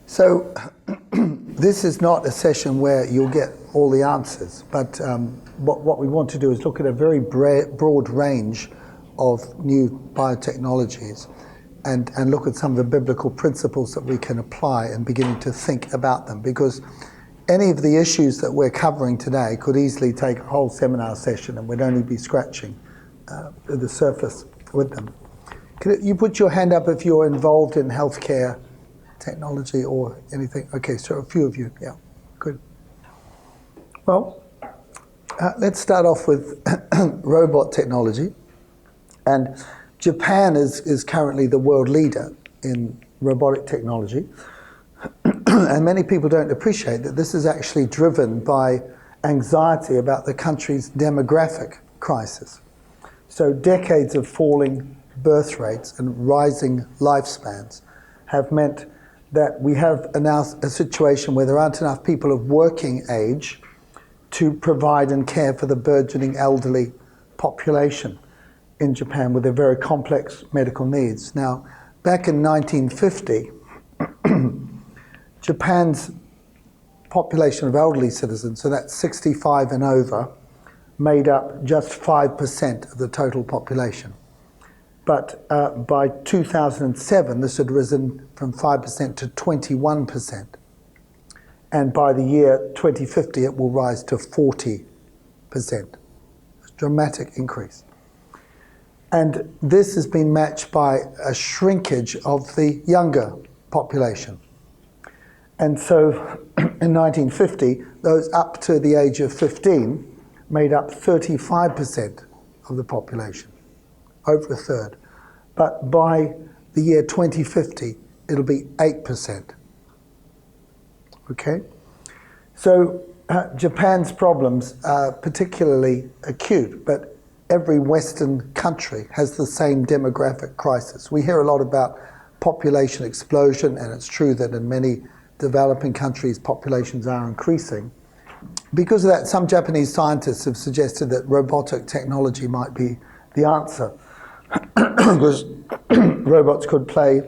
So this is not a session where you'll get all the answers, but what we want to do is look at a very broad range of new biotechnologies and look at some of the biblical principles that we can apply and beginning to think about them, because any of the issues that we're covering today could easily take a whole seminar session and we'd only be scratching the surface with them. Could you put your hand up if you're involved in healthcare technology or anything? Okay, so a few of you, yeah, good. Well, let's start off with robot technology. And Japan is currently the world leader in robotic technology. And many people don't appreciate that this is actually driven by anxiety about the country's demographic crisis. So decades of falling birth rates and rising lifespans have meant that we have now a situation where there aren't enough people of working age to provide and care for the burgeoning elderly population in Japan with their very complex medical needs. Now, back in 1950, Japan's population of elderly citizens, so that's 65 and over, made up just 5% of the total population. But by 2007, this had risen from 5% to 21%. And by the year 2050, it will rise to 40%. A dramatic increase. And this has been matched by a shrinkage of the younger population. And so in 1950, those up to the age of 15 made up 35% of the population. Over a third. But by the year 2050, it'll be 8%. Okay? So Japan's problems are particularly acute, but every Western country has the same demographic crisis. We hear a lot about population explosion, and it's true that in many developing countries, populations are increasing. Because of that, some Japanese scientists have suggested that robotic technology might be the answer. Because robots could play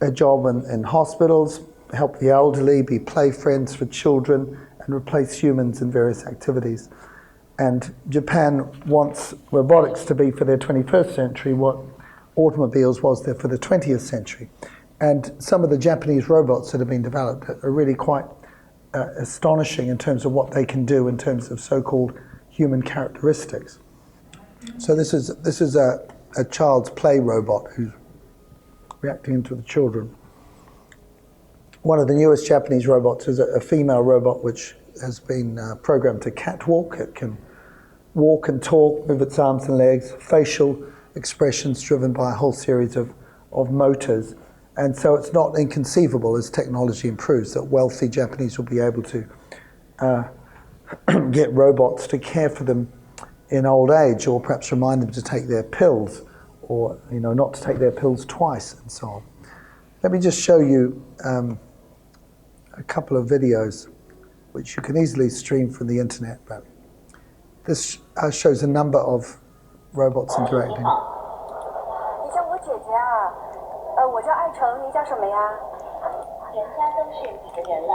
a job in hospitals, help the elderly, be play friends for children, and replace humans in various activities. And Japan wants robotics to be for their 21st century what automobiles was there for the 20th century. And some of the Japanese robots that have been developed are really quite astonishing in terms of what they can do in terms of so-called human characteristics. So this is a child's play robot who's reacting to the children. One of the newest Japanese robots is a female robot which has been programmed to catwalk. It can walk and talk, move its arms and legs, facial expressions driven by a whole series of motors. And so it's not inconceivable as technology improves that wealthy Japanese will be able to get robots to care for them in old age, or perhaps remind them to take their pills, or not to take their pills twice, and so on. Let me just show you a couple of videos which you can easily stream from the internet. But this shows a number of robots interacting. 你叫我姐姐啊，我叫艾诚，你叫什么呀？人家都是你的人了，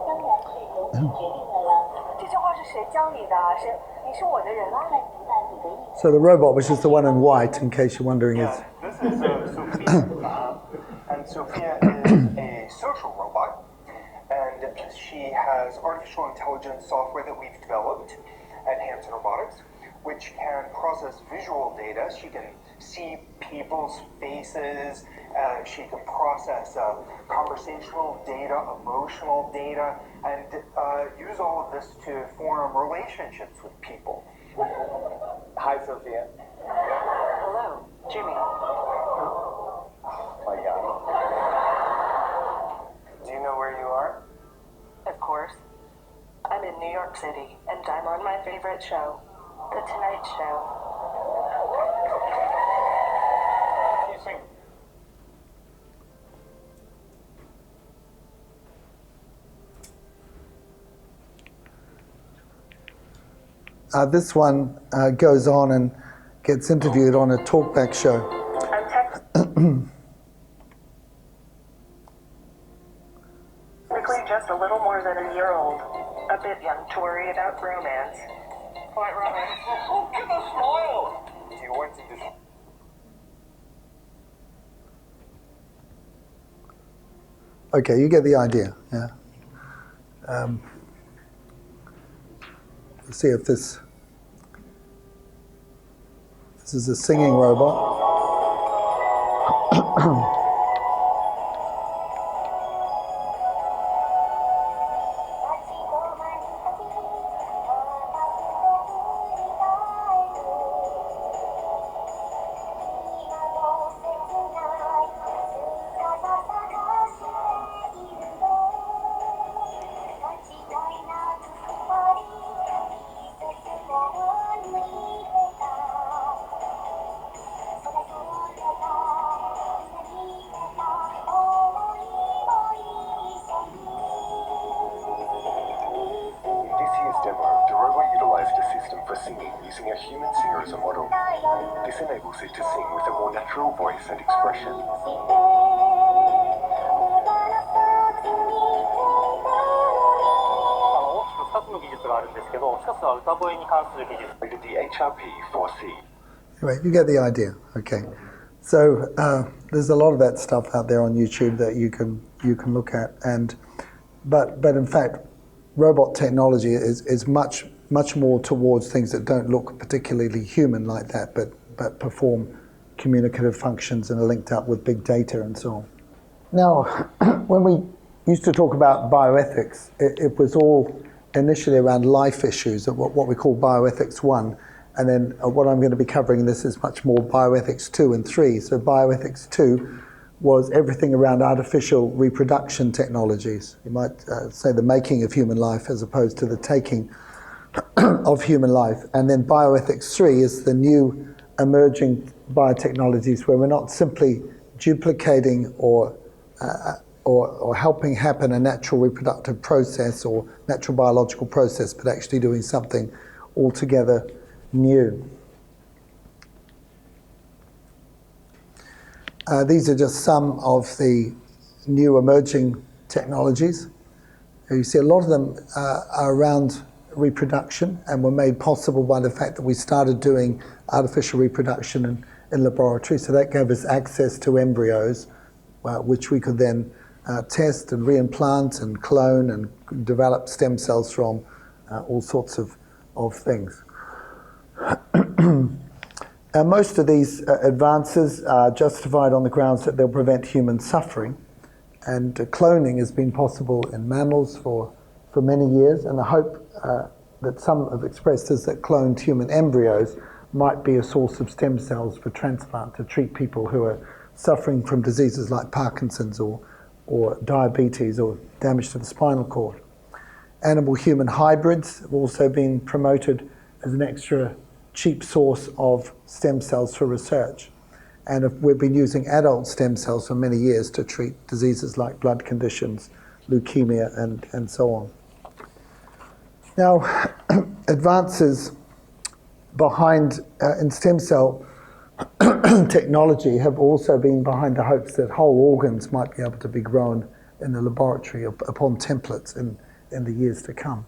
当然是由你决定的了。这句话是谁教你的？你是我的人啊。So the robot, which is the one in white, in case you're wondering, is. This is Sophia, and Sophia is a social robot, and she has artificial intelligence software that we've developed at Hanson Robotics, which can process visual data. She can see people's faces. She can process conversational data, emotional data, and use all of this to form relationships with people. Hi, Sophia. Hello, Jimmy. Oh my God. Do you know where you are? Of course. I'm in New York City, and I'm on my favorite show, The Tonight Show. Can you sing? This one goes on and gets interviewed on a talkback show. bit young to worry about romance. Quite right. Oh, give a smile! You wanted this. Okay, you get the idea. Yeah. Let's see if this is a singing robot. This enables it to sing with a more natural voice and expression. 2つの技術があるんですけど、1つは歌声に関する技術。 The HRP4C. Anyway, you get the idea. Okay, so there's a lot of that stuff out there on YouTube that you can look at, but in fact, robot technology is much more towards things that don't look particularly human like that, but perform communicative functions and are linked up with big data and so on. Now, when we used to talk about bioethics, it was all initially around life issues, what we call Bioethics 1, and then what I'm going to be covering in this is much more Bioethics 2 and 3. So Bioethics 2 was everything around artificial reproduction technologies. You might say the making of human life as opposed to the taking of human life. And then Bioethics 3 is the new emerging biotechnologies where we're not simply duplicating or helping happen a natural reproductive process or natural biological process, but actually doing something altogether new. These are just some of the new emerging technologies. You see a lot of them are around reproduction and were made possible by the fact that we started doing artificial reproduction in laboratory. So that gave us access to embryos, which we could then test and reimplant and clone and develop stem cells from, all sorts of things. Most of these advances are justified on the grounds that they'll prevent human suffering, and cloning has been possible in mammals for many years, and the hope that some have expressed is that cloned human embryos might be a source of stem cells for transplant to treat people who are suffering from diseases like Parkinson's or diabetes or damage to the spinal cord. Animal-human hybrids have also been promoted as an extra cheap source of stem cells for research. And we've been using adult stem cells for many years to treat diseases like blood conditions, leukemia, and so on. Now, advances behind in stem cell technology have also been behind the hopes that whole organs might be able to be grown in the laboratory upon templates in the years to come.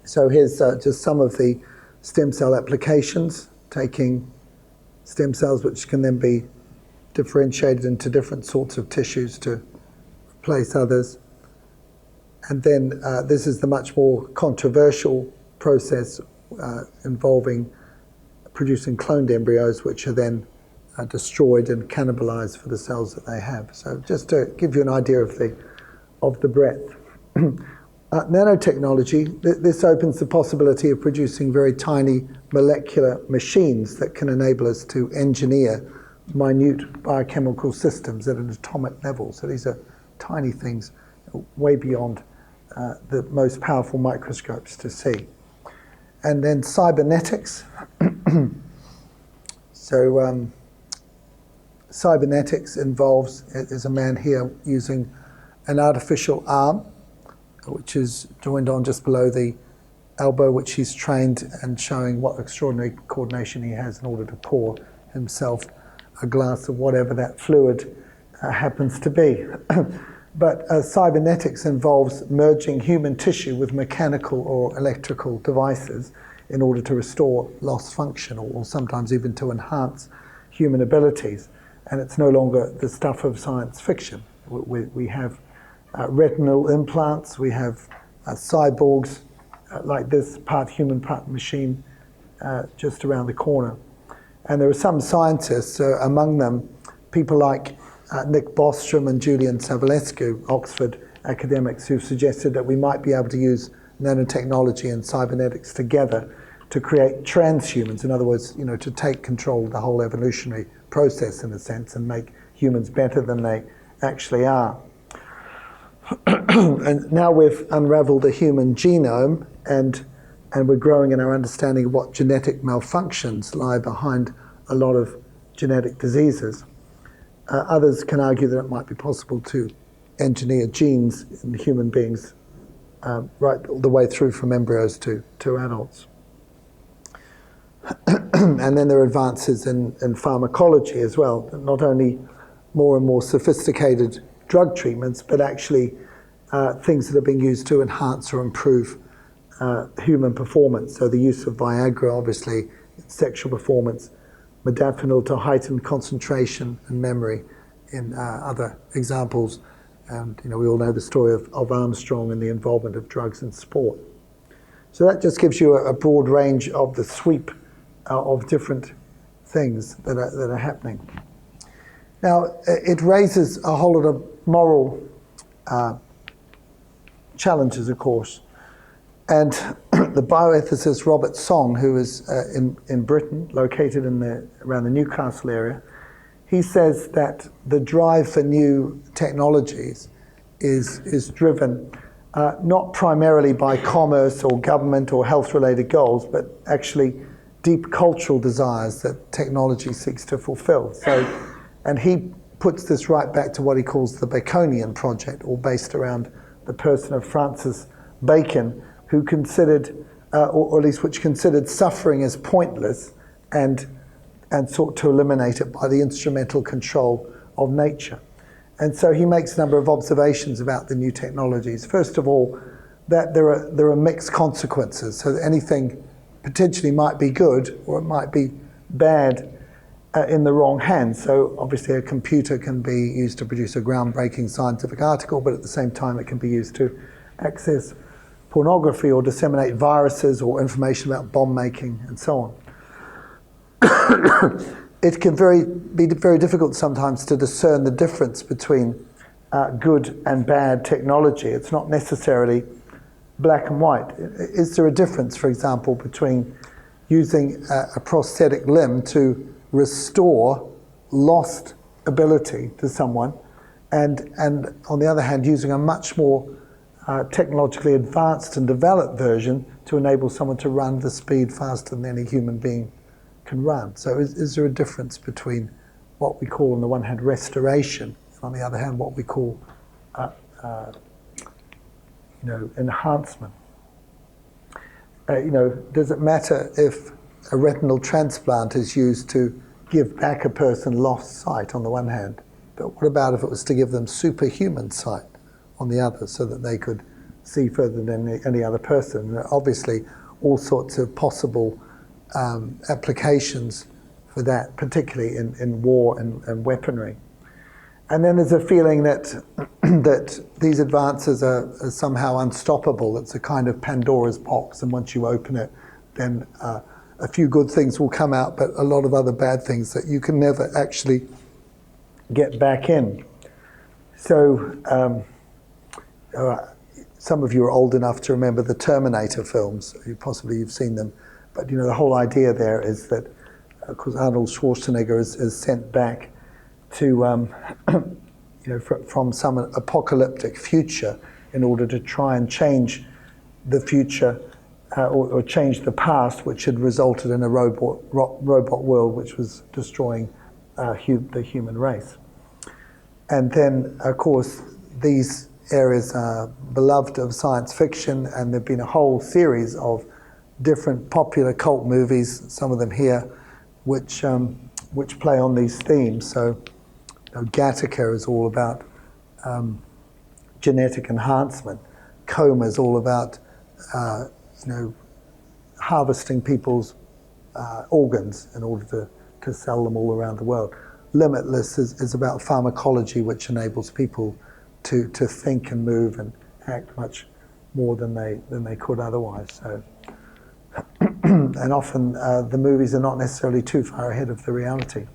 So here's just some of the stem cell applications, taking stem cells which can then be differentiated into different sorts of tissues to replace others. And then this is the much more controversial process involving producing cloned embryos, which are then destroyed and cannibalized for the cells that they have. So just to give you an idea of the breadth. Nanotechnology, this opens the possibility of producing very tiny molecular machines that can enable us to engineer minute biochemical systems at an atomic level. So these are tiny things way beyond the most powerful microscopes to see. And then cybernetics. So cybernetics involves, is a man here using an artificial arm, which is joined on just below the elbow, which he's trained and showing what extraordinary coordination he has in order to pour himself a glass of whatever that fluid happens to be. But cybernetics involves merging human tissue with mechanical or electrical devices in order to restore lost function or sometimes even to enhance human abilities. And it's no longer the stuff of science fiction. We have retinal implants, we have cyborgs like this, part human, part machine, just around the corner. And there are some scientists, among them people like Nick Bostrom and Julian Savulescu, Oxford academics, who've suggested that we might be able to use nanotechnology and cybernetics together to create transhumans. In other words, to take control of the whole evolutionary process in a sense and make humans better than they actually are. And now we've unraveled the human genome and we're growing in our understanding of what genetic malfunctions lie behind a lot of genetic diseases. Others can argue that it might be possible to engineer genes in human beings right all the way through from embryos to adults. And then there are advances in pharmacology as well, not only more and more sophisticated drug treatments, but actually things that are being used to enhance or improve human performance. So the use of Viagra, obviously, sexual performance, modafinil to heighten concentration and memory in other examples. And we all know the story of Armstrong and the involvement of drugs in sport. So that just gives you a broad range of the sweep of different things that are happening. Now, it raises a whole lot of moral challenges, of course. And the bioethicist Robert Song, who is in Britain, located around the Newcastle area, he says that the drive for new technologies is driven not primarily by commerce or government or health-related goals, but actually deep cultural desires that technology seeks to fulfill. And he puts this right back to what he calls the Baconian project, all based around the person of Francis Bacon, who considered, or at least which considered suffering as pointless and sought to eliminate it by the instrumental control of nature. And so he makes a number of observations about the new technologies. First of all, that there are mixed consequences. So that anything potentially might be good or it might be bad in the wrong hands. So obviously a computer can be used to produce a groundbreaking scientific article, but at the same time it can be used to access pornography or disseminate viruses or information about bomb making and so on. It can be very difficult sometimes to discern the difference between good and bad technology. It's not necessarily black and white. Is there a difference, for example, between using a prosthetic limb to restore lost ability to someone and on the other hand using a much more technologically advanced and developed version to enable someone to run the speed faster than any human being can run? So is there a difference between what we call on the one hand restoration and on the other hand what we call enhancement? Does it matter if a retinal transplant is used to give back a person lost sight on the one hand, but what about if it was to give them superhuman sight on the other so that they could see further than any other person? And obviously all sorts of possible applications for that, particularly in war and weaponry. And then there's a feeling that that these advances are somehow unstoppable. It's a kind of Pandora's box, and once you open it, then a few good things will come out, but a lot of other bad things that you can never actually get back in. So some of you are old enough to remember the Terminator films. Possibly you've seen them. But the whole idea there is that, of course, Arnold Schwarzenegger is sent back to, from some apocalyptic future in order to try and change the future or change the past, which had resulted in a robot world which was destroying the human race. And then, of course, these areas are beloved of science fiction, and there have been a whole series of different popular cult movies, some of them here, which play on these themes. So Gattaca is all about genetic enhancement. Coma is all about, harvesting people's organs in order to sell them all around the world. Limitless is about pharmacology, which enables people to think and move and act much more than they could otherwise. So, and often the movies are not necessarily too far ahead of the reality.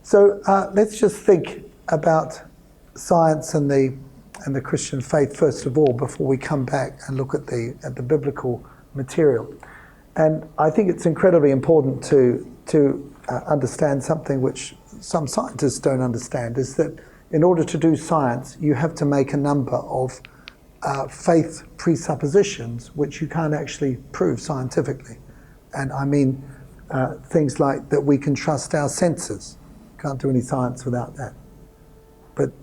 So let's just think about science and the Christian faith first of all, before we come back and look at the biblical material. And I think it's incredibly important to understand something which some scientists don't understand, is that in order to do science, you have to make a number of faith presuppositions which you can't actually prove scientifically. And I mean things like that we can trust our senses. Can't do any science without that.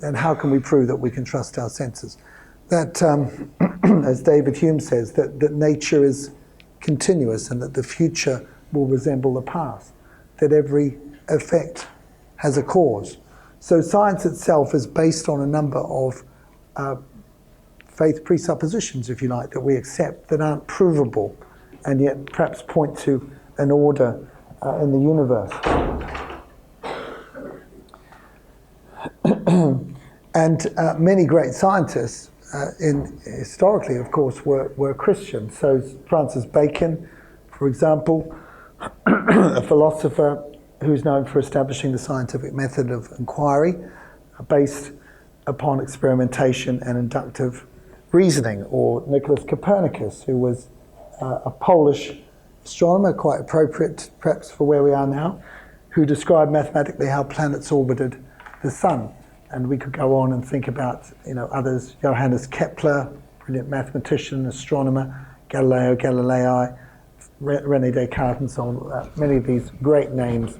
And how can we prove that we can trust our senses? That, as David Hume says, that nature is continuous and that the future will resemble the past, that every effect has a cause. So science itself is based on a number of faith presuppositions, if you like, that we accept that aren't provable and yet perhaps point to an order in the universe. And many great scientists historically, of course, were Christian. So Francis Bacon, for example, a philosopher who's known for establishing the scientific method of inquiry based upon experimentation and inductive reasoning, or Nicholas Copernicus, who was a Polish astronomer, quite appropriate perhaps for where we are now, who described mathematically how planets orbited the sun. And we could go on and think about others, Johannes Kepler, brilliant mathematician, astronomer, Galileo Galilei, René Descartes, and so on. Many of these great names,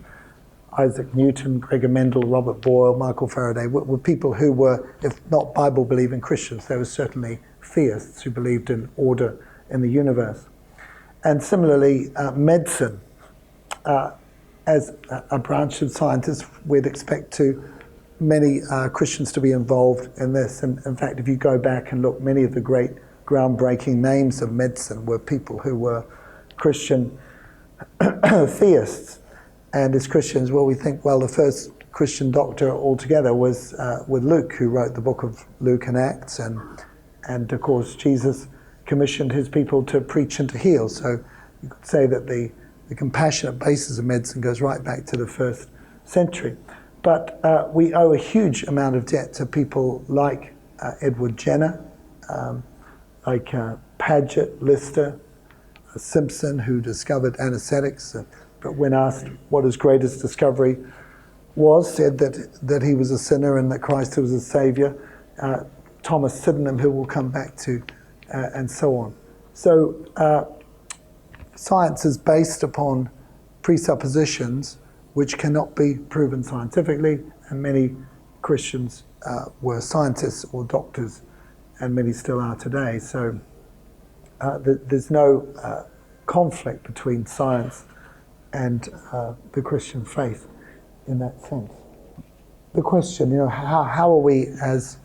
Isaac Newton, Gregor Mendel, Robert Boyle, Michael Faraday, were people who were, if not Bible-believing Christians, they were certainly theists who believed in order in the universe. And similarly, medicine, as a branch of scientists, we'd expect many Christians to be involved in this. And in fact, if you go back and look, many of the great groundbreaking names of medicine were people who were Christian theists. And as Christians, we think, the first Christian doctor altogether was with Luke, who wrote the book of Luke and Acts. And of course, Jesus commissioned his people to preach and to heal. So you could say that the compassionate basis of medicine goes right back to the first century. But we owe a huge amount of debt to people like Edward Jenner, like Paget, Lister, Simpson, who discovered anesthetics, but when asked what his greatest discovery was, said that he was a sinner and that Christ was a saviour. Thomas Sydenham, who we'll come back to, and so on. So science is based upon presuppositions which cannot be proven scientifically, and many Christians were scientists or doctors, and many still are today. So there's no conflict between science and the Christian faith in that sense. The question, how are we as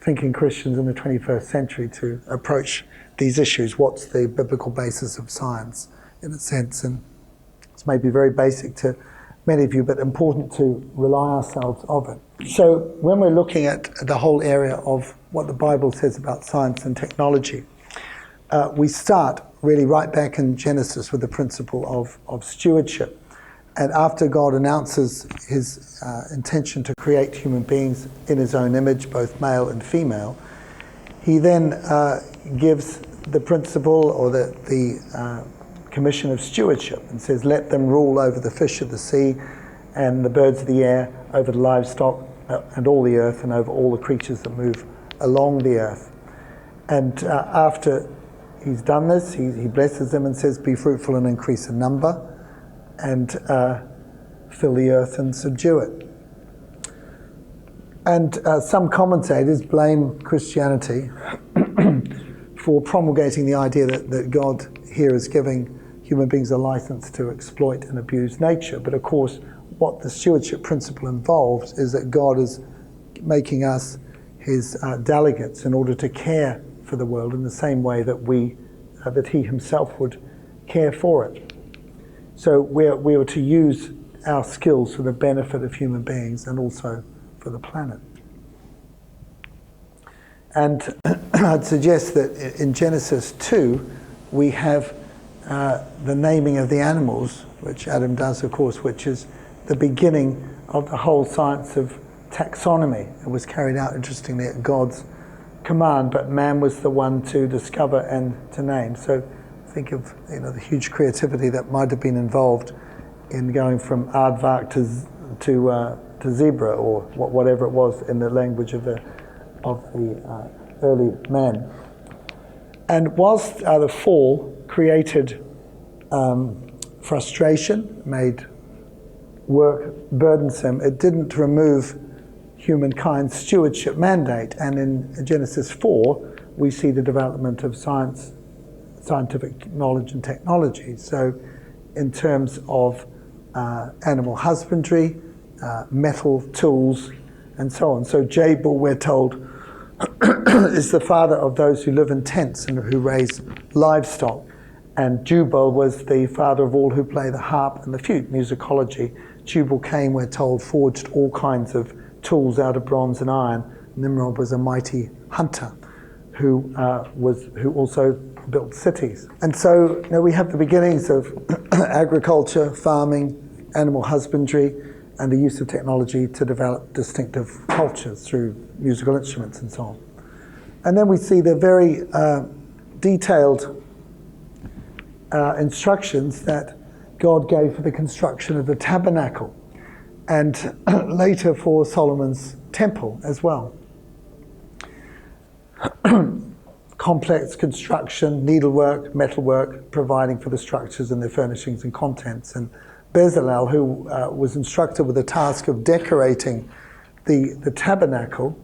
thinking Christians in the 21st century to approach these issues? What's the biblical basis of science in a sense? And it's maybe very basic to many of you, but important to rely ourselves of it. So when we're looking at the whole area of what the Bible says about science and technology, we start really right back in Genesis with the principle of stewardship. And after God announces his intention to create human beings in his own image, both male and female, he then gives the principle or the commission of stewardship and says, let them rule over the fish of the sea and the birds of the air, over the livestock and all the earth, and over all the creatures that move along the earth. And after he's done this, he blesses them and says, be fruitful and increase in number, and fill the earth and subdue it. And some commentators blame Christianity for promulgating the idea that God here is giving human beings a license to exploit and abuse nature. But of course, what the stewardship principle involves is that God is making us his delegates in order to care for the world in the same way that that he himself would care for it. So we were to use our skills for the benefit of human beings and also for the planet. And I'd suggest that in Genesis 2, we have the naming of the animals, which Adam does, of course, which is the beginning of the whole science of taxonomy. It was carried out, interestingly, at God's command, but man was the one to discover and to name. So think of the huge creativity that might have been involved in going from aardvark to zebra, or whatever it was in the language of the early man. And whilst the fall created frustration, made work burdensome, it didn't remove humankind's stewardship mandate. And in Genesis 4, we see the development of scientific knowledge and technology. So in terms of animal husbandry, metal tools, and so on. So Jabal, we're told, is the father of those who live in tents and who raise livestock. And Jubal was the father of all who play the harp and the flute, musicology. Jubal Cain, we're told, forged all kinds of tools out of bronze and iron. Nimrod was a mighty hunter who also built cities. And so we have the beginnings of agriculture, farming, animal husbandry, and the use of technology to develop distinctive cultures through musical instruments and so on. And then we see the very detailed instructions that God gave for the construction of the tabernacle, and later for Solomon's temple as well. Complex construction, needlework, metalwork, providing for the structures and their furnishings and contents. And Bezalel, who was instructed with the task of decorating the tabernacle,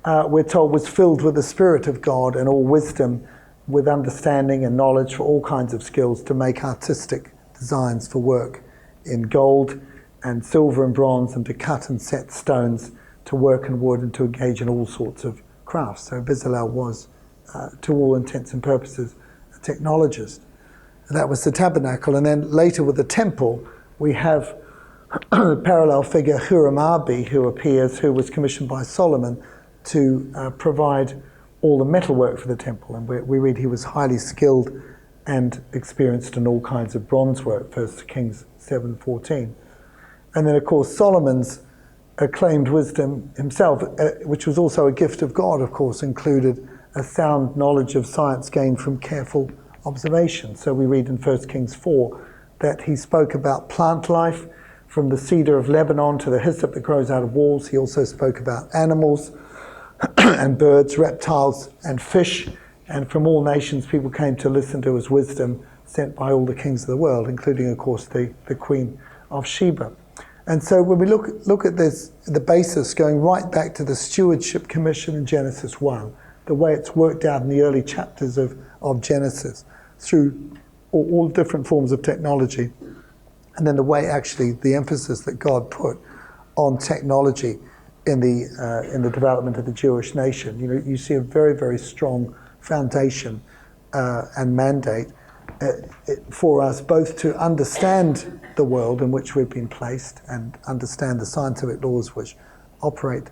we're told was filled with the Spirit of God and all wisdom, with understanding and knowledge for all kinds of skills to make artistic designs for work in gold and silver and bronze, and to cut and set stones, to work in wood, and to engage in all sorts of crafts. So Bezalel was, to all intents and purposes, a technologist. And that was the tabernacle. And then later with the temple, we have a parallel figure, Huram-Abi, who appears, who was commissioned by Solomon to provide all the metalwork for the temple. And we read he was highly skilled and experienced in all kinds of bronze work, 1 Kings 7:14. And then, of course, Solomon's acclaimed wisdom himself, which was also a gift of God, of course, included a sound knowledge of science gained from careful observation. So we read in 1 Kings 4 that he spoke about plant life, from the cedar of Lebanon to the hyssop that grows out of walls. He also spoke about animals and birds, reptiles and fish. And from all nations, people came to listen to his wisdom, sent by all the kings of the world, including, of course, the Queen of Sheba. And so when we look at this, the basis going right back to the Stewardship Commission in Genesis 1, the way it's worked out in the early chapters of Genesis, through all different forms of technology, and then the way actually the emphasis that God put on technology in the development of the Jewish nation. You see a very, very strong foundation and mandate for us both to understand the world in which we've been placed and understand the scientific laws which operate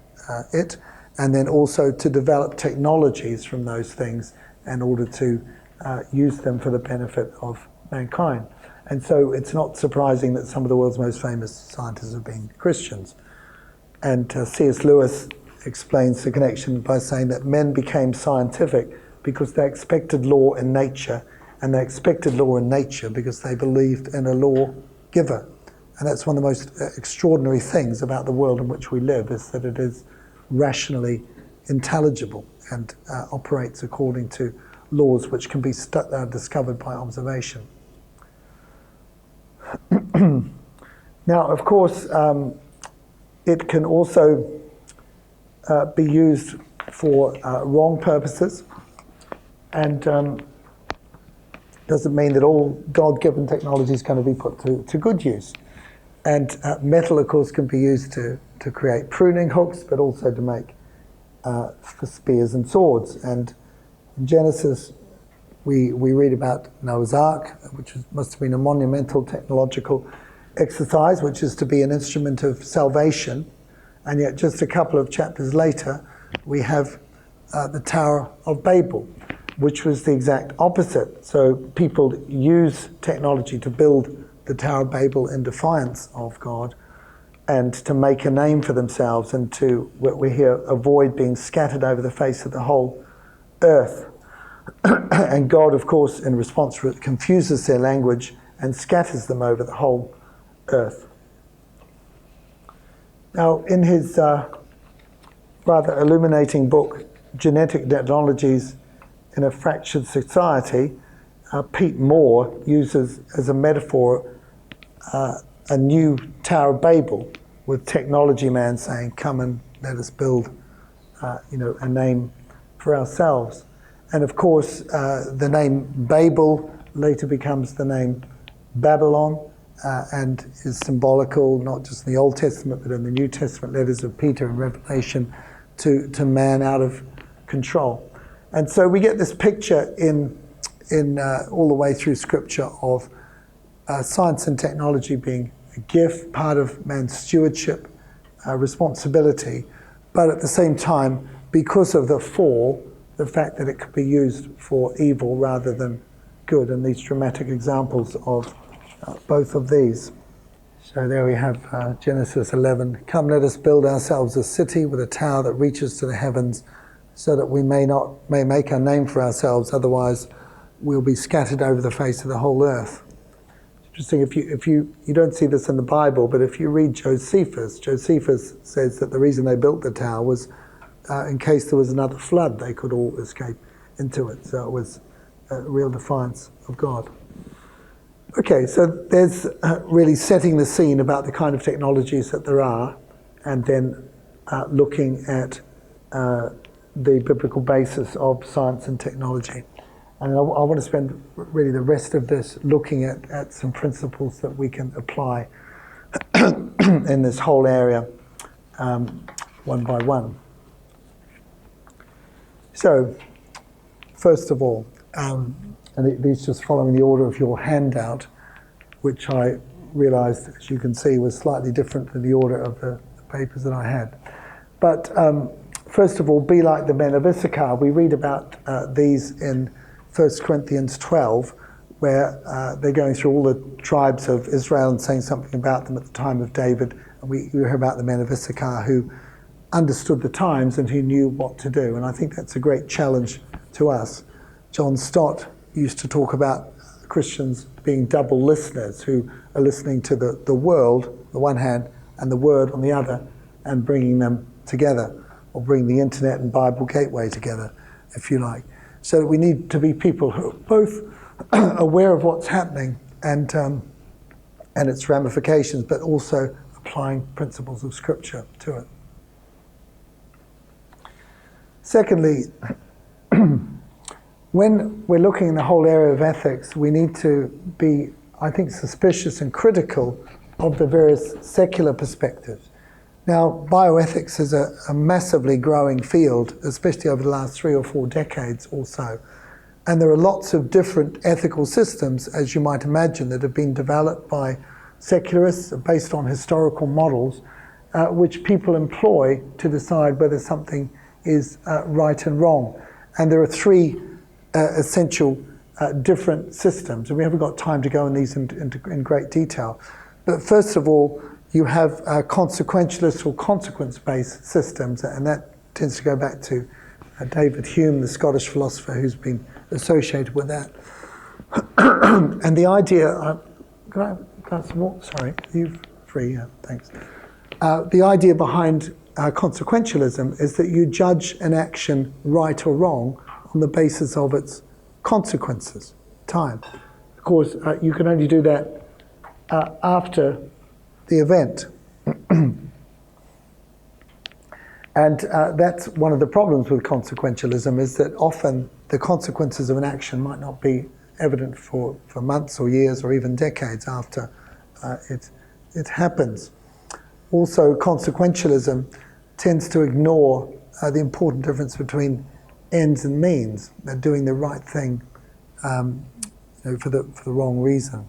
it, and then also to develop technologies from those things in order to use them for the benefit of mankind. And so it's not surprising that some of the world's most famous scientists have been Christians. And C.S. Lewis explains the connection by saying that men became scientific because they expected law in nature, and they expected law in nature because they believed in a lawgiver. And that's one of the most extraordinary things about the world in which we live, is that it is rationally intelligible and operates according to laws which can be discovered by observation. Now, of course, it can also be used for wrong purposes, and doesn't mean that all God-given technology is going to be put to good use. And metal, of course, can be used to create pruning hooks, but also to make for spears and swords. And in Genesis, we read about Noah's Ark, which must have been a monumental technological exercise, which is to be an instrument of salvation. And yet just a couple of chapters later, we have the Tower of Babel, which was the exact opposite. So people use technology to build the Tower of Babel in defiance of God and to make a name for themselves and to, what we hear, avoid being scattered over the face of the whole earth. And God, of course, in response to it, confuses their language and scatters them over the whole earth. Now, in his rather illuminating book, Genetic Technologies in a Fractured Society, Pete Moore uses as a metaphor a new Tower of Babel, with technology man saying, "Come and let us build, a name for ourselves." And of course, the name Babel later becomes the name Babylon, and is symbolical not just in the Old Testament but in the New Testament letters of Peter and Revelation to man out of control. And so we get this picture in all the way through Scripture of science and technology being a gift, part of man's stewardship, responsibility, but at the same time, because of the fall, the fact that it could be used for evil rather than good, and these dramatic examples of both of these. So there we have Genesis 11. "Come, let us build ourselves a city with a tower that reaches to the heavens, so that we may make a name for ourselves, otherwise we'll be scattered over the face of the whole earth." Interesting, if you don't see this in the Bible, but if you read Josephus says that the reason they built the tower was in case there was another flood, they could all escape into it. So it was a real defiance of God. Okay, so there's really setting the scene about the kind of technologies that there are, and then looking at the biblical basis of science and technology. And I want to spend really the rest of this looking at some principles that we can apply in this whole area, one by one. So, first of all, and these just following the order of your handout, which I realized, as you can see, was slightly different than the order of the papers that I had. But first of all, be like the men of Issachar. We read about these in 1 Corinthians 12, where they're going through all the tribes of Israel and saying something about them at the time of David. And we hear about the men of Issachar who understood the times and who knew what to do. And I think that's a great challenge to us. John Stott used to talk about Christians being double listeners, who are listening to the world on the one hand and the word on the other, and bringing them together, or bring the internet and Bible gateway together, if you like. So we need to be people who are both aware of what's happening and its ramifications, but also applying principles of Scripture to it. Secondly, when we're looking in the whole area of ethics, we need to be, I think, suspicious and critical of the various secular perspectives. Now, bioethics is a massively growing field, especially over the last 3 or 4 decades or so. And there are lots of different ethical systems, as you might imagine, that have been developed by secularists based on historical models, which people employ to decide whether something is right and wrong. And there are 3 essential different systems, and we haven't got time to go in these in great detail. But first of all, you have consequentialist or consequence-based systems, and that tends to go back to David Hume, the Scottish philosopher who's been associated with that. And the idea, can I have a glass of water? Sorry, are you free? Yeah, thanks. The idea behind consequentialism is that you judge an action right or wrong on the basis of its consequences, time. Of course, you can only do that after the event. And that's one of the problems with consequentialism, is that often the consequences of an action might not be evident for months or years or even decades after it happens. Also, consequentialism tends to ignore the important difference between ends and means, doing the right thing for the wrong reason.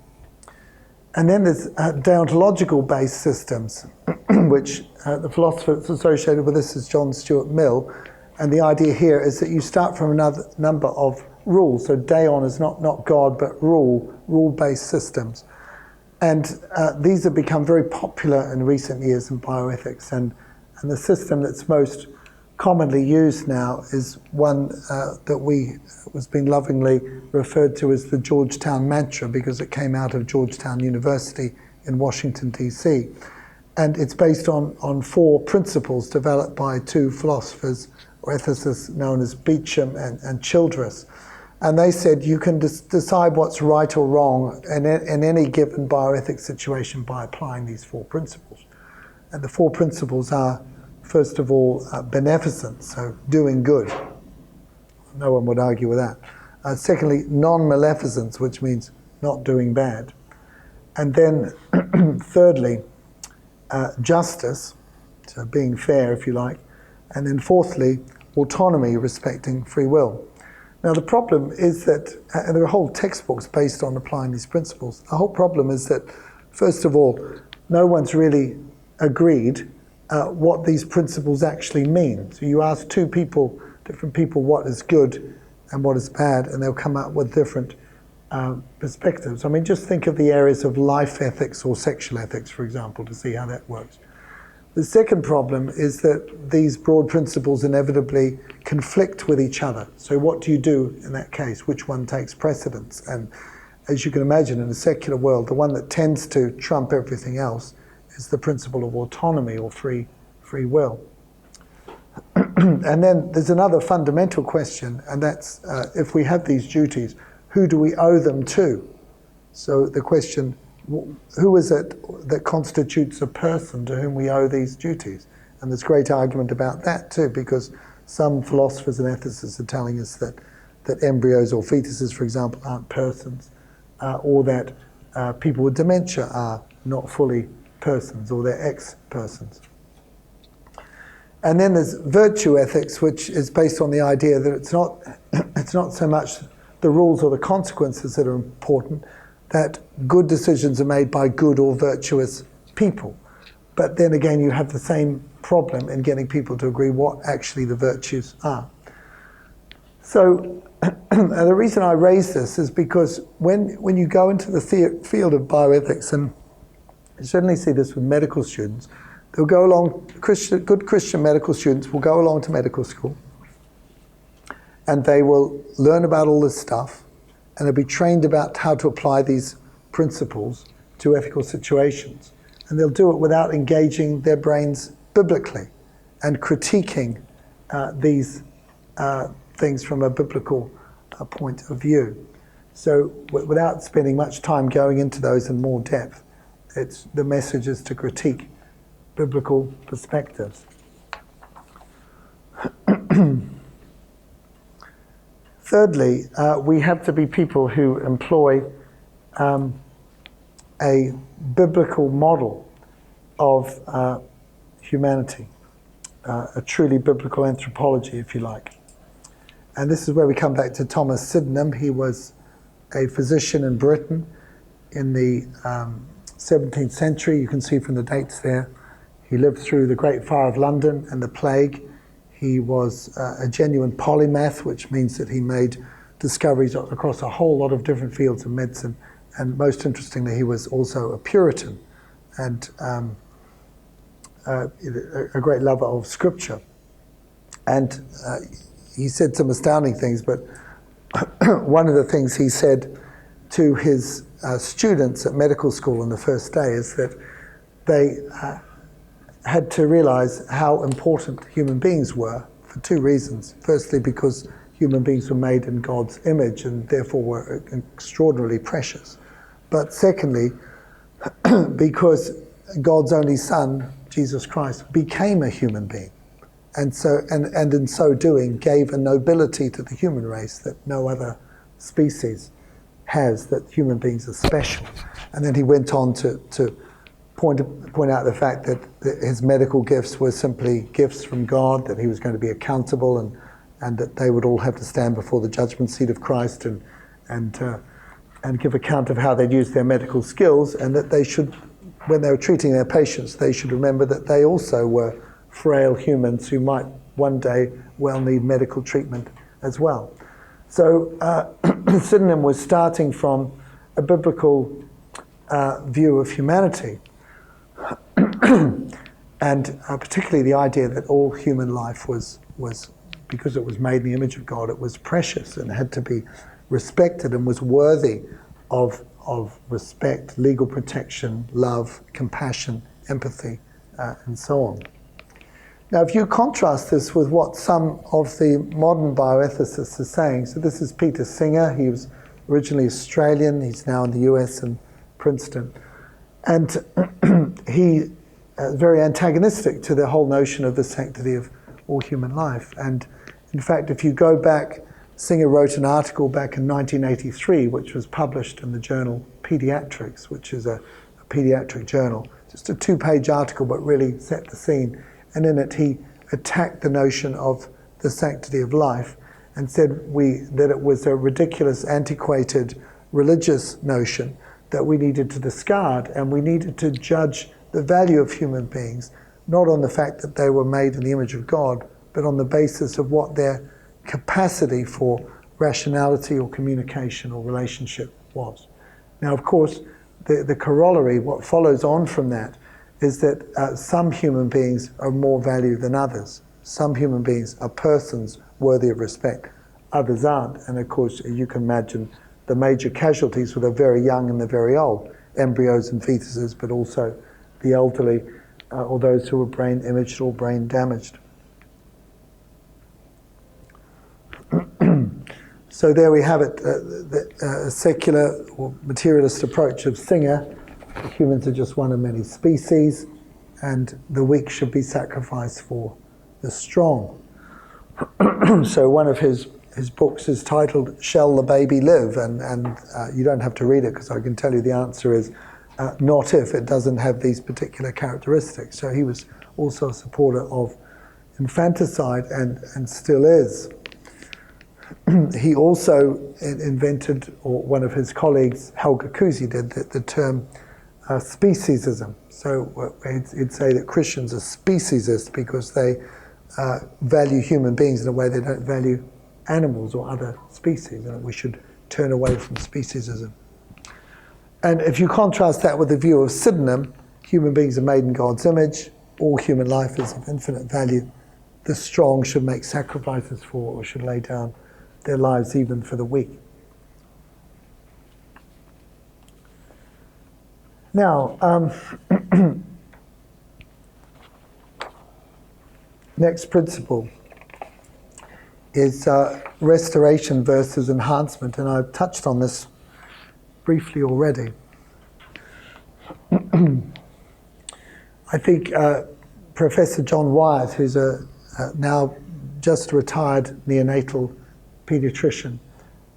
And then there's deontological-based systems, which the philosopher that's associated with this is John Stuart Mill. And the idea here is that you start from another number of rules. So deon is not God, but rule-based systems. And these have become very popular in recent years in bioethics. And the system that's most commonly used now is one that was being lovingly referred to as the Georgetown Mantra, because it came out of Georgetown University in Washington, D.C. And it's based on 4 principles developed by 2 philosophers or ethicists known as Beecham and Childress. And they said you can decide what's right or wrong in any given bioethics situation by applying these 4 principles. And the 4 principles are, first of all, beneficence, so doing good. No one would argue with that. Secondly, non-maleficence, which means not doing bad. And then, thirdly, justice, so being fair, if you like. And then fourthly, autonomy, respecting free will. Now the problem is that, and there are whole textbooks based on applying these principles, the whole problem is that, first of all, no one's really agreed what these principles actually mean. So you ask 2 people, different people, what is good and what is bad, and they'll come up with different perspectives. I mean, just think of the areas of life ethics or sexual ethics, for example, to see how that works. The second problem is that these broad principles inevitably conflict with each other. So what do you do in that case? Which one takes precedence? And as you can imagine, in a secular world, the one that tends to trump everything else is the principle of autonomy or free will. And then there's another fundamental question, and that's if we have these duties, who do we owe them to? So the question, who is it that constitutes a person to whom we owe these duties? And there's great argument about that too, because some philosophers and ethicists are telling us that embryos or fetuses, for example, aren't persons, or that people with dementia are not fully persons, or they're ex-persons. And then there's virtue ethics, which is based on the idea that it's not so much the rules or the consequences that are important, that good decisions are made by good or virtuous people. But then again, you have the same problem in getting people to agree what actually the virtues are. So the reason I raise this is because when you go into the field of bioethics, and you certainly see this with medical students, they'll go along, good Christian medical students will go along to medical school, and they will learn about all this stuff, and they'll be trained about how to apply these principles to ethical situations. And they'll do it without engaging their brains biblically and critiquing these things from a biblical point of view. So without spending much time going into those in more depth, the message is to critique biblical perspectives. Thirdly, we have to be people who employ a biblical model of humanity, a truly biblical anthropology, if you like. And this is where we come back to Thomas Sydenham. He was a physician in Britain in the 17th century. You can see from the dates there. He lived through the Great Fire of London and the Plague. He was a genuine polymath, which means that he made discoveries across a whole lot of different fields of medicine. And most interestingly, he was also a Puritan and a great lover of scripture. And he said some astounding things, but one of the things he said to his students at medical school on the first day is that they had to realize how important human beings were for 2 reasons. Firstly, because human beings were made in God's image and therefore were extraordinarily precious. But secondly, because God's only Son, Jesus Christ, became a human being. And so, and in so doing, gave a nobility to the human race that no other species has, that human beings are special. And then he went on to point out the fact that his medical gifts were simply gifts from God, that he was going to be accountable, and that they would all have to stand before the judgment seat of Christ and give account of how they'd used their medical skills, and that they should, when they were treating their patients, they should remember that they also were frail humans who might one day well need medical treatment as well. So Sydenham was starting from a biblical view of humanity, and particularly the idea that all human life was, because it was made in the image of God, it was precious and had to be respected and was worthy of respect, legal protection, love, compassion, empathy, and so on. Now, if you contrast this with what some of the modern bioethicists are saying, so this is Peter Singer. He was originally Australian. He's now in the US and Princeton. And he very antagonistic to the whole notion of the sanctity of all human life. And in fact, if you go back, Singer wrote an article back in 1983, which was published in the journal Pediatrics, which is a pediatric journal. Just a 2-page article, but really set the scene. And in it, he attacked the notion of the sanctity of life and said that it was a ridiculous, antiquated religious notion that we needed to discard, and we needed to judge the value of human beings, not on the fact that they were made in the image of God, but on the basis of what their capacity for rationality or communication or relationship was. Now, of course, the corollary, what follows on from that, is that some human beings are more valued than others. Some human beings are persons worthy of respect, others aren't. And of course, you can imagine the major casualties were the very young and the very old, embryos and fetuses, but also the elderly or those who were brain imaged or brain damaged. So there we have it, a secular or materialist approach of Singer. Humans are just one of many species, and the weak should be sacrificed for the strong. So one of his books is titled "Shall the Baby Live?" and you don't have to read it, because I can tell you the answer is not if it doesn't have these particular characteristics. So he was also a supporter of infanticide and still is. He also invented, or one of his colleagues, Helga Kusi, did the term speciesism. So he'd say that Christians are speciesist because they value human beings in a way they don't value animals or other species, and we should turn away from speciesism. And if you contrast that with the view of Sydenham, human beings are made in God's image, all human life is of infinite value, the strong should make sacrifices for or should lay down their lives even for the weak. Now, next principle is restoration versus enhancement, and I've touched on this briefly already. I think Professor John Wyatt, who's a now just retired neonatal paediatrician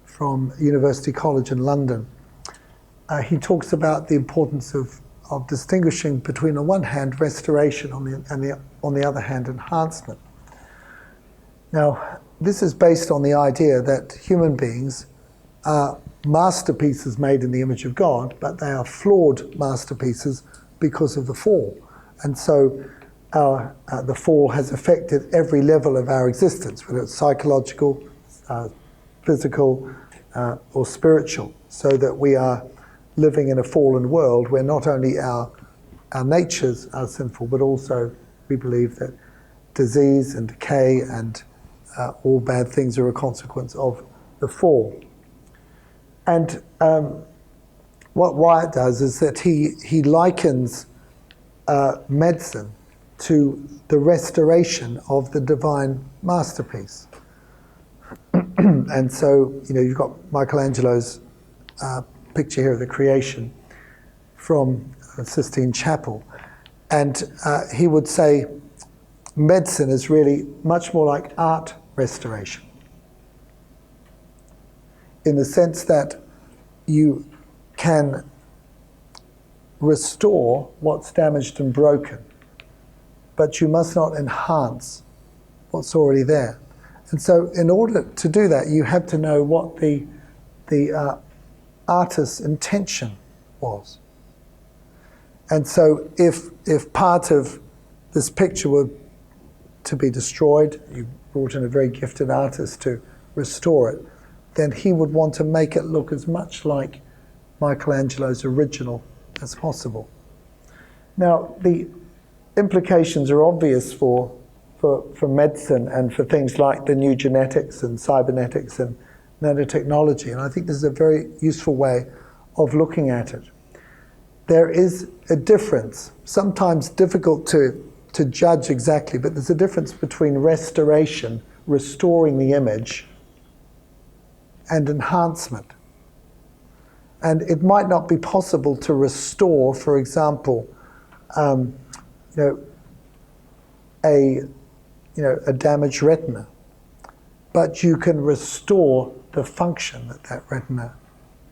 from University College in London, he talks about the importance of distinguishing between, on one hand, restoration, on the other hand, enhancement. Now, this is based on the idea that human beings are masterpieces made in the image of God, but they are flawed masterpieces because of the fall. And so the fall has affected every level of our existence, whether it's psychological, physical, or spiritual, so that we are living in a fallen world where not only our natures are sinful, but also we believe that disease and decay and all bad things are a consequence of the fall. And what Wyatt does is that he likens medicine to the restoration of the divine masterpiece. And so, you've got Michelangelo's picture here of the creation from Sistine Chapel. And he would say medicine is really much more like art restoration, in the sense that you can restore what's damaged and broken, but you must not enhance what's already there. And so in order to do that, you have to know what the artist's intention was. And so if part of this picture were to be destroyed, you brought in a very gifted artist to restore it, then he would want to make it look as much like Michelangelo's original as possible. Now, the implications are obvious for medicine and for things like the new genetics and cybernetics and nanotechnology, and I think this is a very useful way of looking at it. There is a difference, sometimes difficult to judge exactly, but there's a difference between restoration, restoring the image, and enhancement. And it might not be possible to restore, for example, a damaged retina, but you can restore the function that retina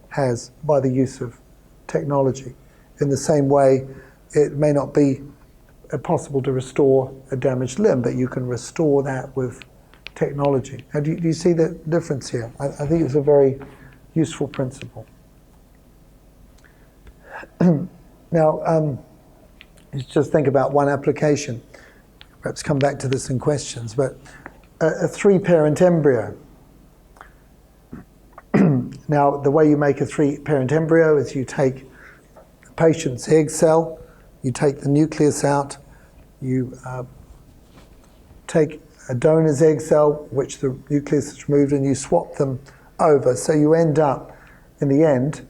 has by the use of technology. In the same way, it may not be possible to restore a damaged limb, but you can restore that with technology. And do you see the difference here? I think it's a very useful principle. Now, just think about one application. Perhaps come back to this in questions, but a three-parent embryo. Now, the way you make a three-parent embryo is you take the patient's egg cell, you take the nucleus out, you take a donor's egg cell, which the nucleus is removed, and you swap them over. So you end up, in the end,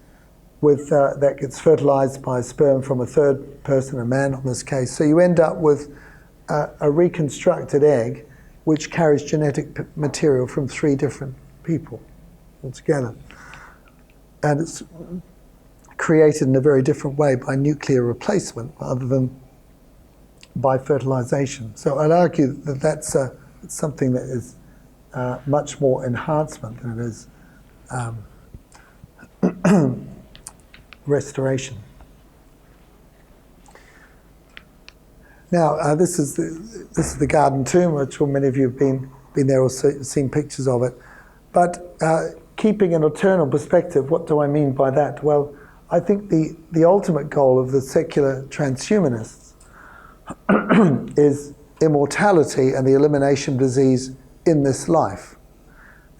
with that gets fertilized by sperm from a third person, a man in this case. So you end up with a reconstructed egg which carries genetic material from three different people altogether. And it's created in a very different way by nuclear replacement rather than by fertilization. So I'd argue that that's something that is much more enhancement than it is restoration. Now, this is the garden tomb, which many of you have been there or seen pictures of it. But keeping an eternal perspective, what do I mean by that? Well, I think the ultimate goal of the secular transhumanists is immortality and the elimination of disease in this life.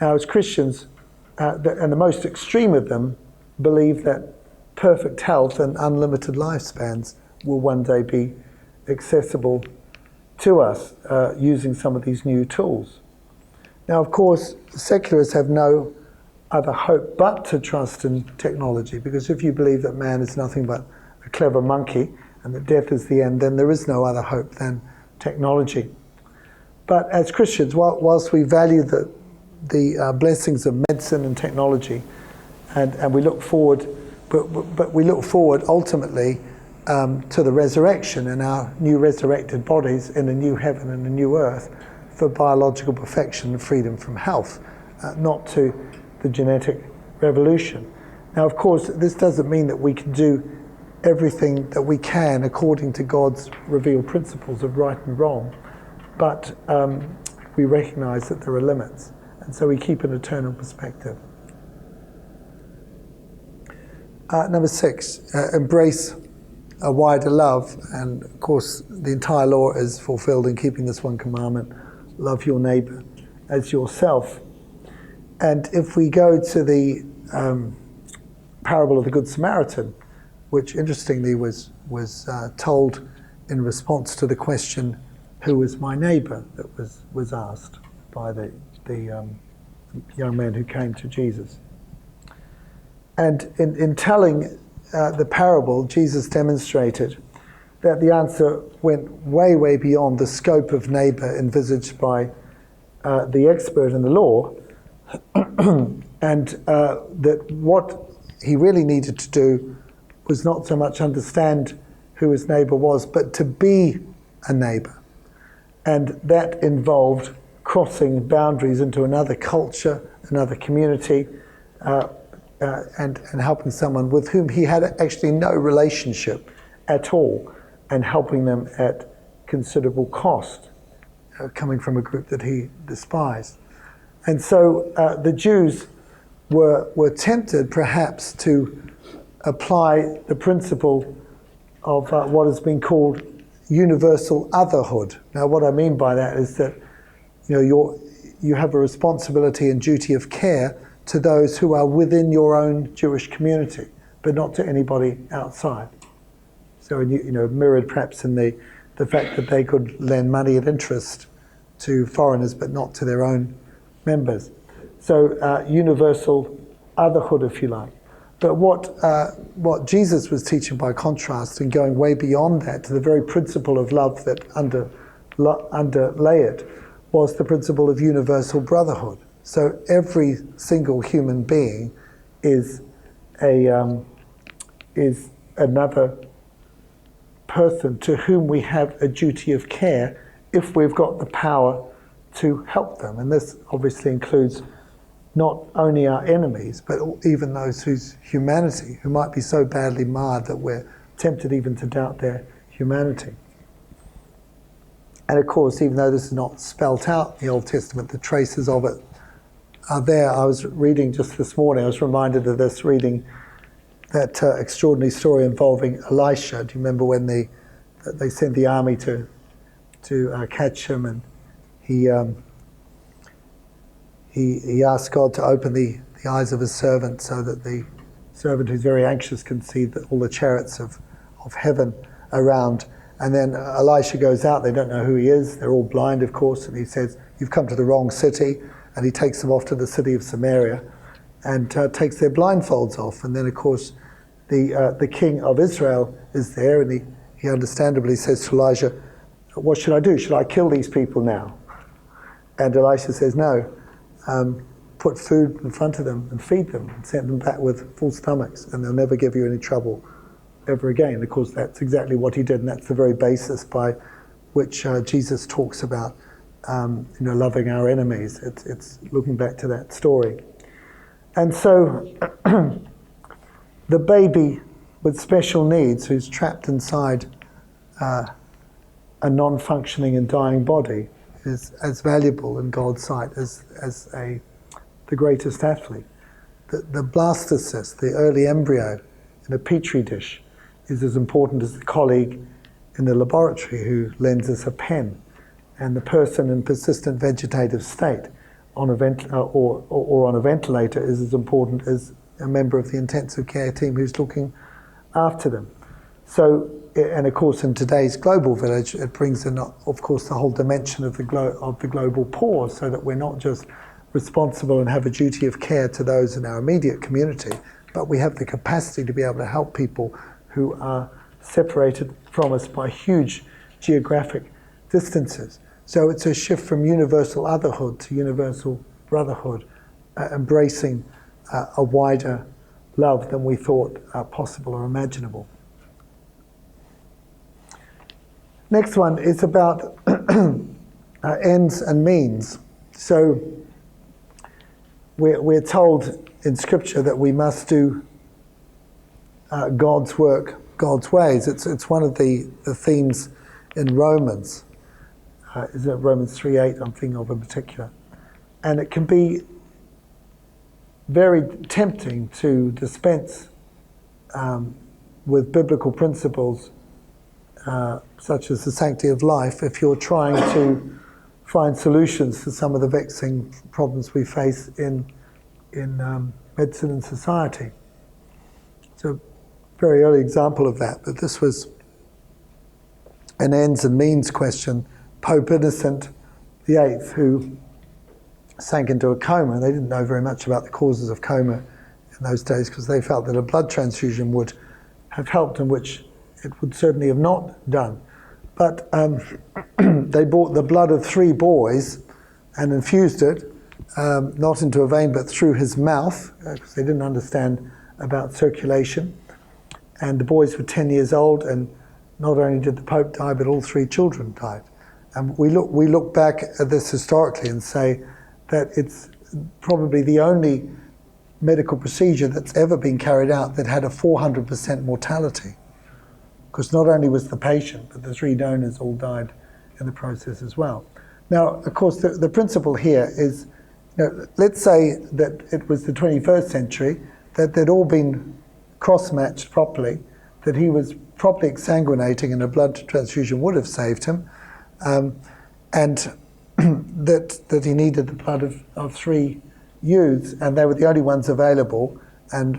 Now, as Christians, and the most extreme of them, believe that perfect health and unlimited lifespans will one day be accessible to us using some of these new tools. Now, of course, secularists have no other hope but to trust in technology, because if you believe that man is nothing but a clever monkey and that death is the end, then there is no other hope than technology. But as Christians, whilst we value the blessings of medicine and technology, and we look forward, but we look forward ultimately to the resurrection and our new resurrected bodies in a new heaven and a new earth for biological perfection and freedom from health, not to the genetic revolution. Now, of course, this doesn't mean that we can do everything that we can according to God's revealed principles of right and wrong, but we recognize that there are limits, and so we keep an eternal perspective. Number 6, embrace a wider love, and of course the entire law is fulfilled in keeping this one commandment: love your neighbor as yourself. And if we go to the parable of the Good Samaritan, which interestingly was told in response to the question, who is my neighbor, that was asked by the young man who came to Jesus. And in telling the parable, Jesus demonstrated that the answer went way, way beyond the scope of neighbor envisaged by the expert in the law, and that what he really needed to do was not so much understand who his neighbor was, but to be a neighbor. And that involved crossing boundaries into another culture, another community, and helping someone with whom he had actually no relationship at all, and helping them at considerable cost, coming from a group that he despised. And so the Jews were tempted perhaps to apply the principle of what has been called universal otherhood. Now what I mean by that is that you have a responsibility and duty of care to those who are within your own Jewish community, but not to anybody outside. So mirrored perhaps in the fact that they could lend money at interest to foreigners, but not to their own members. So universal otherhood, if you like. But what Jesus was teaching by contrast, and going way beyond that to the very principle of love that underlay it, was the principle of universal brotherhood. So every single human being is another person to whom we have a duty of care if we've got the power to help them. And this obviously includes not only our enemies, but even those whose humanity, who might be so badly marred that we're tempted even to doubt their humanity. And of course, even though this is not spelt out in the Old Testament, the traces of it are there. I was reading just this morning, I was reminded of this, reading that extraordinary story involving Elisha. Do you remember when they sent the army to catch him, and he asked God to open the eyes of his servant, so that the servant who's very anxious can see all the chariots of heaven around. And then Elisha goes out, they don't know who he is, they're all blind of course, and he says, "You've come to the wrong city," and he takes them off to the city of Samaria and takes their blindfolds off. And then of course the king of Israel is there, and he understandably says to Elijah, "What should I do? Should I kill these people now?" And Elisha says, "No, put food in front of them and feed them, and send them back with full stomachs, and they'll never give you any trouble ever again." And of course that's exactly what he did, and that's the very basis by which Jesus talks about loving our enemies. It's looking back to that story. And so the baby with special needs who's trapped inside a non-functioning and dying body is as valuable in God's sight as the greatest athlete. The blastocyst, the early embryo in a petri dish, is as important as the colleague in the laboratory who lends us a pen, and the person in persistent vegetative state on a on a ventilator is as important as a member of the intensive care team who's looking after them. So, and of course in today's global village, it brings in, of course, the whole dimension of the global poor, so that we're not just responsible and have a duty of care to those in our immediate community, but we have the capacity to be able to help people who are separated from us by huge geographic distances. So it's a shift from universal otherhood to universal brotherhood, embracing a wider love than we thought possible or imaginable. Next one is about ends and means. So we're told in Scripture that we must do God's work, God's ways. It's one of the themes in Romans. Is it Romans 3:8 I'm thinking of in particular? And it can be very tempting to dispense with biblical principles such as the sanctity of life if you're trying to find solutions to some of the vexing problems we face in medicine and society. So a very early example of that, but this was an ends and means question. Pope Innocent VIII, who sank into a coma, and they didn't know very much about the causes of coma in those days because they felt that a blood transfusion would have helped, and which it would certainly have not done. But they brought the blood of 3 boys and infused it, not into a vein but through his mouth, because they didn't understand about circulation. And the boys were 10 years old, and not only did the Pope die, but all 3 children died. And we look back at this historically and say that it's probably the only medical procedure that's ever been carried out that had a 400% mortality. Because not only was the patient, but the 3 donors all died in the process as well. Now, of course, the principle here is, let's say that it was the 21st century, that they'd all been cross-matched properly, that he was properly exsanguinating and a blood transfusion would have saved him, and that he needed the blood of 3 youths, and they were the only ones available, and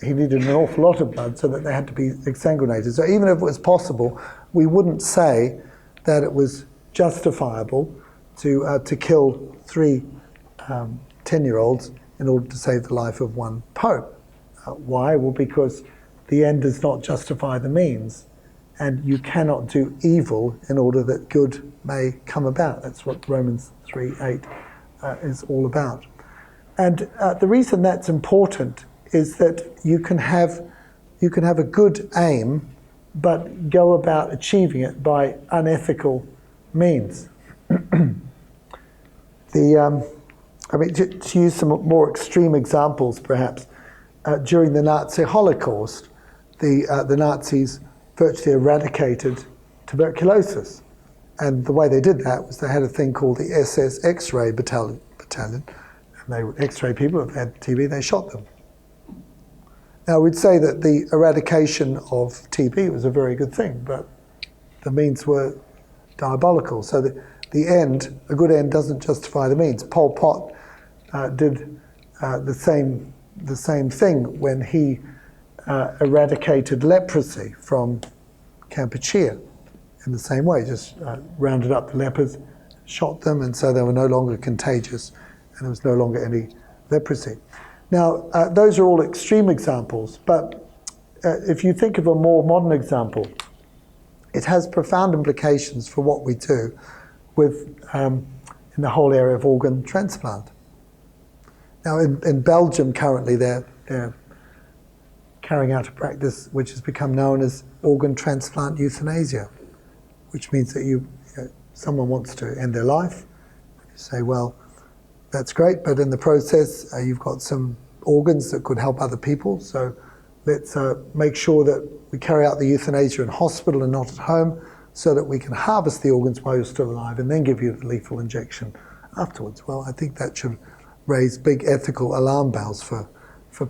he needed an awful lot of blood so that they had to be exsanguinated. So even if it was possible, we wouldn't say that it was justifiable to kill 3 10-year-olds in order to save the life of 1 pope. Why? Well, because the end does not justify the means, and you cannot do evil in order that good may come about. That's what Romans 3:8 is all about. And the reason that's important is that you can have a good aim, but go about achieving it by unethical means. To use some more extreme examples, perhaps, during the Nazi Holocaust, the Nazis virtually eradicated tuberculosis, and the way they did that was they had a thing called the SS X-ray battalion, and they would X-ray people who had TB. They shot them. Now, we'd say that the eradication of TB was a very good thing, but the means were diabolical. So the end, a good end, doesn't justify the means. Pol Pot did the same thing when he eradicated leprosy from Kampuchea in the same way. Just rounded up the lepers, shot them, and so they were no longer contagious, and there was no longer any leprosy. Now, those are all extreme examples, but if you think of a more modern example, it has profound implications for what we do with in the whole area of organ transplant. Now, in Belgium currently, they're carrying out a practice which has become known as organ transplant euthanasia, which means that someone wants to end their life. You say, well, that's great, but in the process, you've got some organs that could help other people, so let's make sure that we carry out the euthanasia in hospital and not at home, so that we can harvest the organs while you're still alive and then give you the lethal injection afterwards. Well, I think that should raise big ethical alarm bells for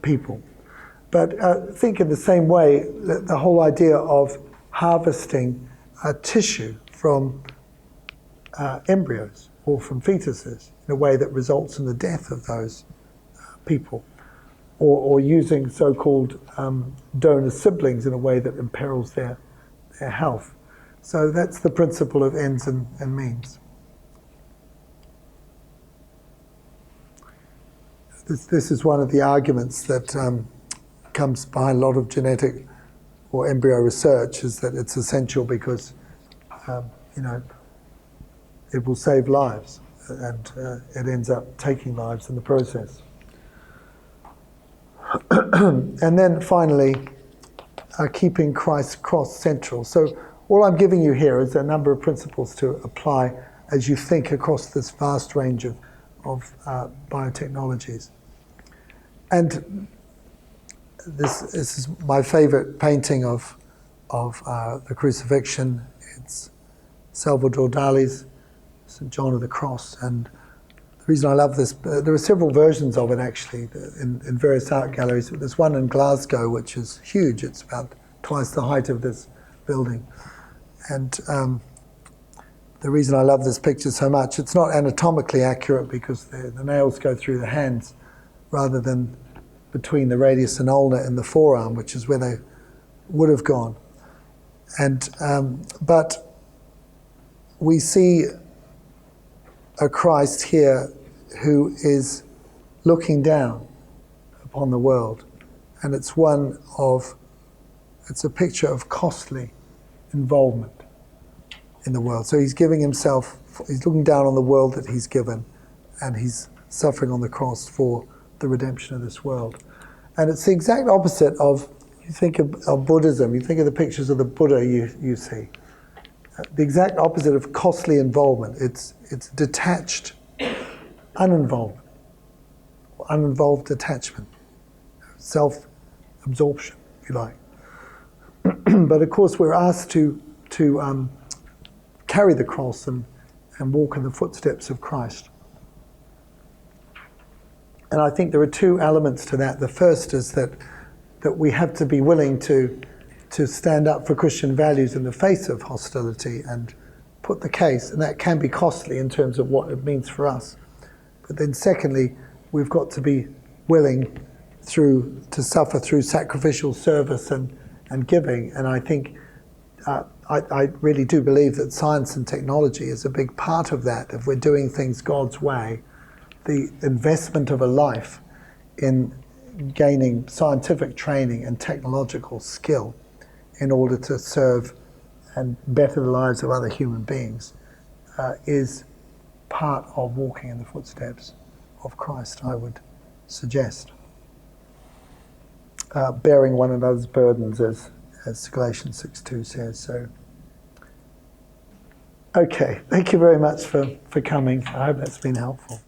people. But think in the same way that the whole idea of harvesting tissue from embryos or from fetuses in a way that results in the death of those people, or using so-called donor siblings in a way that imperils their health. So that's the principle of ends and means. This is one of the arguments that comes behind a lot of genetic or embryo research, is that it's essential because it will save lives, and it ends up taking lives in the process. And then finally, keeping Christ's cross central. So all I'm giving you here is a number of principles to apply as you think across this vast range of biotechnologies. And this is my favorite painting of the crucifixion. It's Salvador Dali's St. John of the Cross. And the reason I love this, there are several versions of it actually in various art galleries. There's one in Glasgow which is huge. It's about twice the height of this building. And the reason I love this picture so much, it's not anatomically accurate because the nails go through the hands rather than between the radius and ulna and the forearm, which is where they would have gone. And but we see a Christ here who is looking down upon the world, and it's a picture of costly involvement in the world. So he's he's looking down on the world that he's given, and he's suffering on the cross for the redemption of this world. And it's the exact opposite of, you think of Buddhism, you think of the pictures of the Buddha you see. The exact opposite of costly involvement. It's detached uninvolvement, uninvolved attachment, self-absorption, if you like. But of course, we're asked to carry the cross and walk in the footsteps of Christ. And I think there are two elements to that. The first is that we have to be willing to stand up for Christian values in the face of hostility and put the case, and that can be costly in terms of what it means for us. But then secondly, we've got to be willing to suffer through sacrificial service and giving. And I think I really do believe that science and technology is a big part of that. If we're doing things God's way, the investment of a life in gaining scientific training and technological skill in order to serve and better the lives of other human beings is part of walking in the footsteps of Christ, I would suggest. Bearing one another's burdens, as Galatians 6:2 says. So, okay, thank you very much for coming. I hope that's been helpful.